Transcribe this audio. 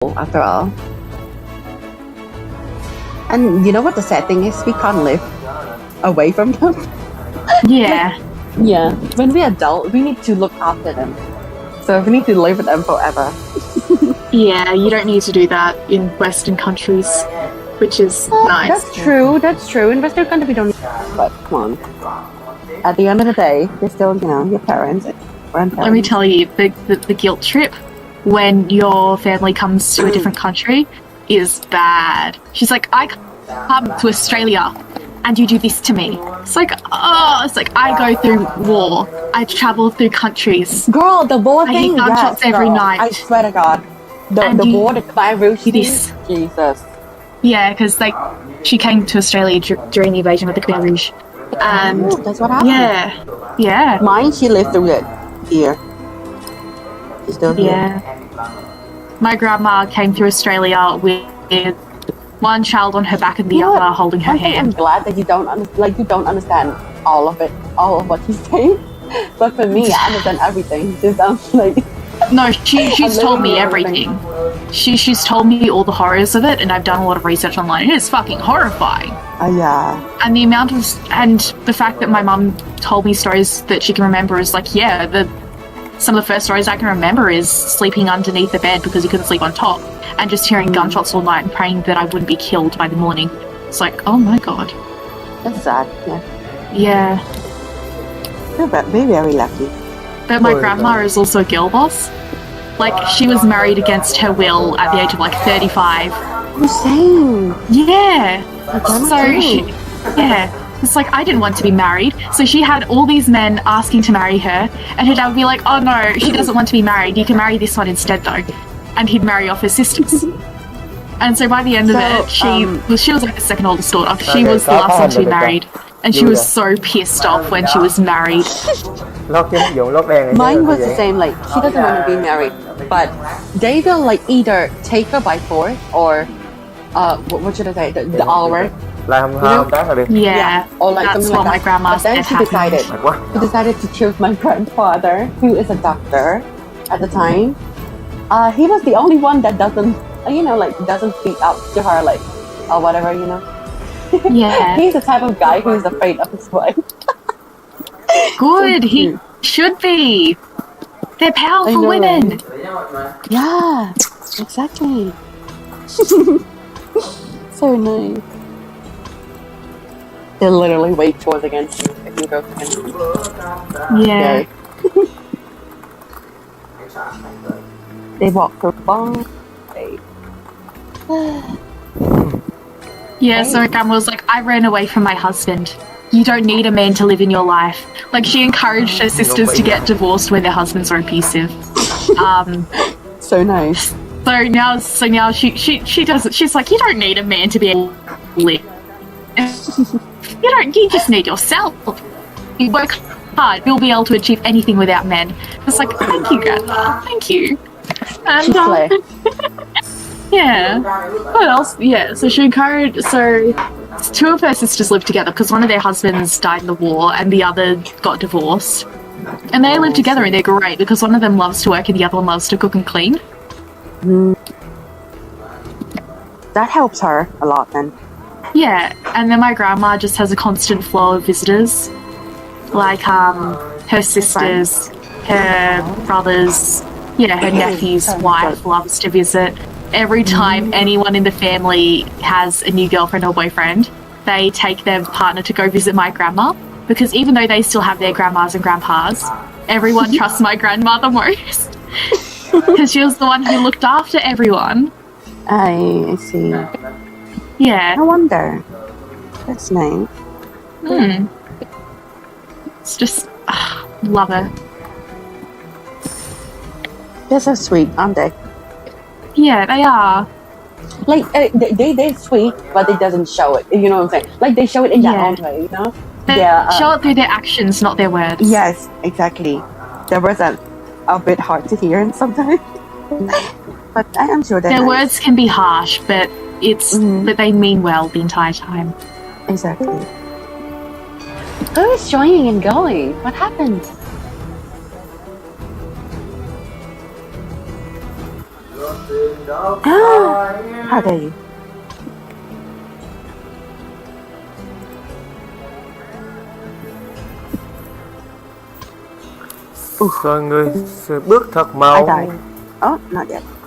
after all. And you know what the sad thing is? We can't live away from them. Yeah. Yeah. When we're adult, we need to look after them. So we need to live with them forever. Yeah, you don't need to do that in Western countries, which is nice. That's true. That's true. In Western country, we don't. But come on. At the end of the day, they're still, you know, your parents, grandparents. Let me tell you, the guilt trip when your family comes to a different country is bad. She's like, I come to Australia and you do this to me. It's like, oh, it's like I go through war. I travel through countries. Girl, the war I thing. hear gunshots every girl. night. I swear to God, the war, the virus. This. Jesus. Yeah, because like she came to Australia during the invasion of the Khmer Rouge, and that's what happened. Yeah. Mine, she lived through it here. She's still here. Yeah. My grandma came through Australia with one child on her back and the other holding her hand. I'm glad that you don't understand all of it, all of what she's saying. But for me, I understand everything. Just like. No, she's told me everything. She's told me all the horrors of it, and I've done a lot of research online. It is fucking horrifying. Yeah. And the amount of the fact that my mum told me stories that she can remember is like, some of the first stories I can remember is sleeping underneath the bed because you couldn't sleep on top, and just hearing gunshots all night and praying that I wouldn't be killed by the morning. It's like, oh my God. That's sad. Yeah. You're very lucky. But my grandma is also a girl boss. Like, she was married against her will at the age of like 35. Insane. Yeah. It's like, I didn't want to be married. So she had all these men asking to marry her, and her dad would be like, oh no, she doesn't want to be married. You can marry this one instead though. And he'd marry off her sisters. And so by the end of it, she was like the second oldest daughter. She was the last one to be married. And she was so pissed off when she was married. Mine was the same, like, she doesn't want to be married, but they will like either take her by force or what should I say, the hour. Yeah, or like that's something what like my grandma said. But then she decided to choose my grandfather, who is a doctor at the time. He was the only one that doesn't speak up to her, like, or whatever, you know. Yeah. He's the type of guy who's afraid of his wife. Good, he should be. They're powerful women. Right? Yeah, exactly. So nice. They literally wage wars against you if you go to him. Yeah. They walk through bonds. Yeah, so my grandma was like, I ran away from my husband. You don't need a man to live in your life. Like, she encouraged her sisters to get divorced when their husbands were abusive. So nice. So now she doesn't. She's like, you don't need a man to be able to live. You just need yourself. You work hard, you'll be able to achieve anything without men. It's like, thank you, grandma. Thank you. And yeah. What else? Yeah, so she encouraged. So two of her sisters lived together because one of their husbands died in the war and the other got divorced. And they live together and they're great because one of them loves to work and the other one loves to cook and clean. That helps her a lot then. Yeah, and then my grandma just has a constant flow of visitors. Like her sisters, her brothers, her nephew's wife loves to visit. Every time anyone in the family has a new girlfriend or boyfriend, they take their partner to go visit my grandma, because even though they still have their grandmas and grandpas, everyone trusts my grandma the most. Because she was the one who looked after everyone. I see. Yeah. No wonder. That's nice. It's just, love her. They're so sweet, aren't they? Yeah, they are. Like, they're sweet, but they doesn't show it. You know what I'm saying? Like, they show it in their own way, you know? They show it through their actions, not their words. Yes, exactly. Their words are a bit hard to hear sometimes. But I am sure their words can be harsh, but but they mean well the entire time. Exactly. Who is joining and going? What happened? How dare you? Rồi người sẽ bước thật I mau. died. Oh, not yet.